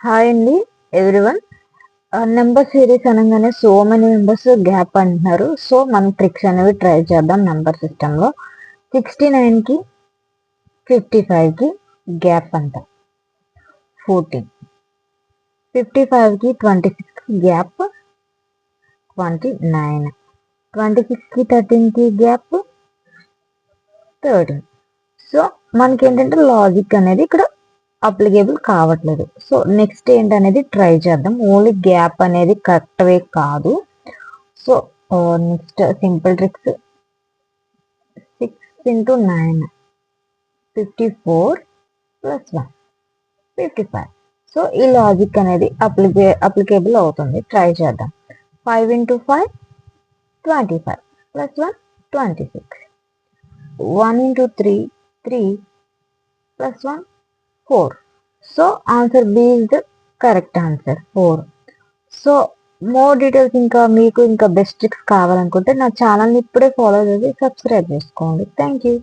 Hi అండి everyone. Number series అనగానే so many numbers gap అంటున్నారు. సో మనం ట్రిక్స్ అనేవి ట్రై చేద్దాం. నెంబర్ సిస్టంలో 69కి 55కి గ్యాప్ అంట 14, 55కి 26కి గ్యాప్ 29, 26కి 13కి గ్యాప్ 13. సో మనకి ఏంటంటే లాజిక్ అనేది ఇక్కడ అప్లికేబుల్ కావట్లేదు. సో నెక్స్ట్ ఏంటనేది ట్రై చేద్దాం. ఓన్లీ గ్యాప్ అనేది కరెక్ట్వే కాదు. So next simple tricks 6 into 9 54 plus 1 55. So ఈ లాజిక్ అనేది అప్లికేబుల్ అవుతుంది. ట్రై చేద్దాం. 5 into 5 25 plus 1 26. 1 into 3 3 plus 1 4. So answer B is the correct answer 4. So more details మీకు ఇంకా బెస్ట్ ట్రిక్స్ కావాలనుకుంటే నా ఛానల్ని ఇప్పుడే ఫాలో చేసి సబ్స్క్రైబ్ చేసుకోండి. Thank you.